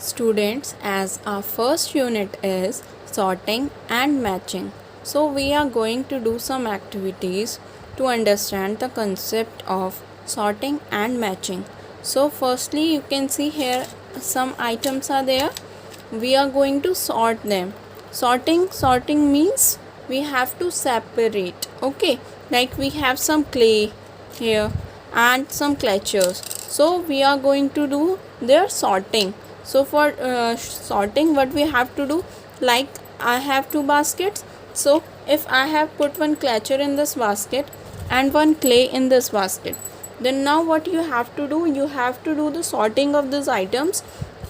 students, as our first unit is sorting and matching. So we are going to do some activities to understand the concept of sorting and matching. So firstly, you can see here some items are there. We are going to sort them. Sorting means we have to separate. Okay, like we have some clay here and some clutches, so we are going to do their sorting. So for sorting, what we have to do, like I have two baskets. So if I have put one clutcher in this basket and one clay in this basket, then now what you have to do, you have to do the sorting of these items.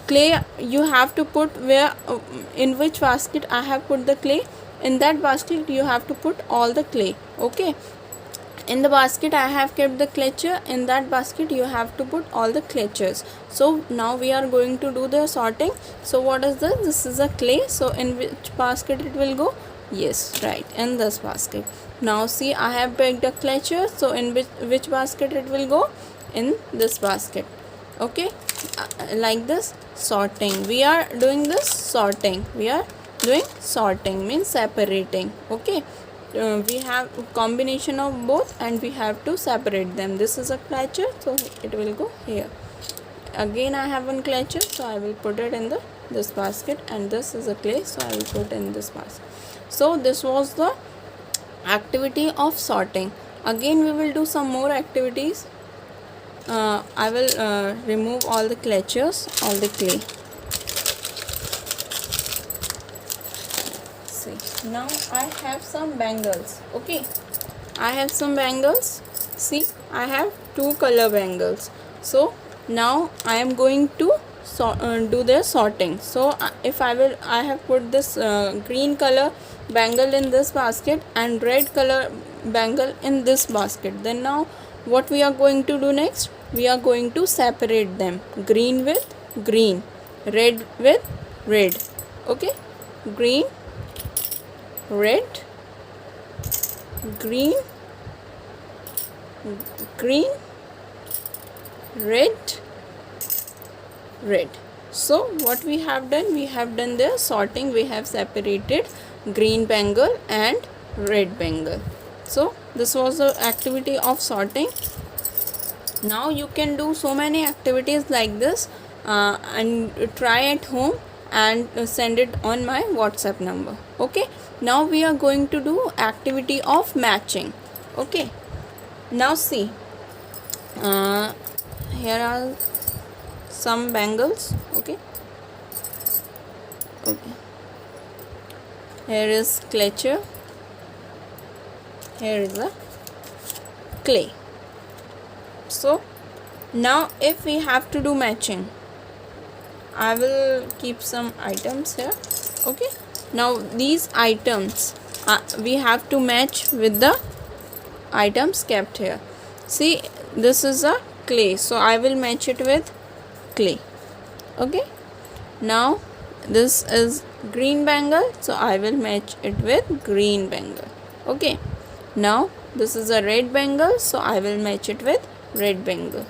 Clay you have to put where in which basket I have put the clay, in that basket you have to put all the clay. Okay, in the basket I have kept the clutcher, in that basket you have to put all the clutches. So now we are going to do the sorting. So what is this? This is a clay, so in which basket it will go? Yes, right, in this basket. Now see, I have picked a clutcher, so in which basket it will go? In this basket. Okay, like this sorting, we are doing this sorting, we are doing sorting means separating. Okay, we have combination of both and we have to separate them. This is a clutcher, so it will go here. Again I have one clutcher, so I will put it in this basket, and this is a clay, so I will put in this basket. So this was the activity of sorting. Again we will do some more activities. I will remove all the clutches, all the clay. See, now I have some bangles. Okay, I have some bangles. See, I have two color bangles. So now I am going to do the sorting. So if I have put this green color bangle in this basket and red color bangle in this basket. Then now what we are going to do next? We are going to separate them. Green with green, red with red. Okay, green, red, green, green, red, red. So what we have done? We have done the sorting. We have separated green bangle and red bangle. So this was the activity of sorting. Now you can do so many activities like this and try at home and send it on my WhatsApp number. Okay, now we are going to do activity of matching. Okay, now see, here are some bangles. Okay, here is clutcher, here is the clay. So now if we have to do matching, I will keep some items here. Okay, now these items we have to match with the items kept here. See, this is a clay, so I will match it with clay. Okay, now this is green bangle, so I will match it with green bangle. Okay, now this is a red bangle, so I will match it with red bangle.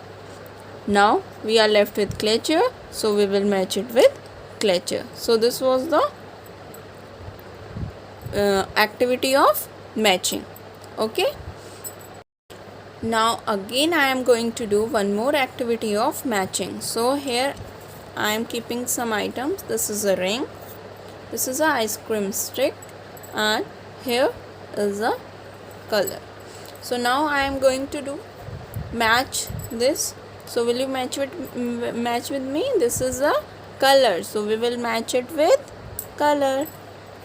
Now we are left with clutcher, so we will match it with clutcher. So this was the activity of matching. Okay, now again I am going to do one more activity of matching. So here I am keeping some items. This is a ring, this is a ice cream stick, and here is a color. So now I am going to do match this. So will you match with me? This is a color, so we will match it with color.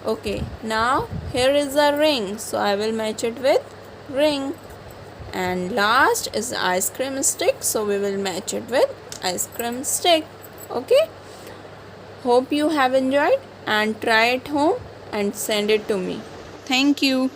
Okay, now here is a ring, so I will match it with ring. And last is the ice cream stick, so we will match it with ice cream stick. Okay, hope you have enjoyed and try it home and send it to me. Thank you.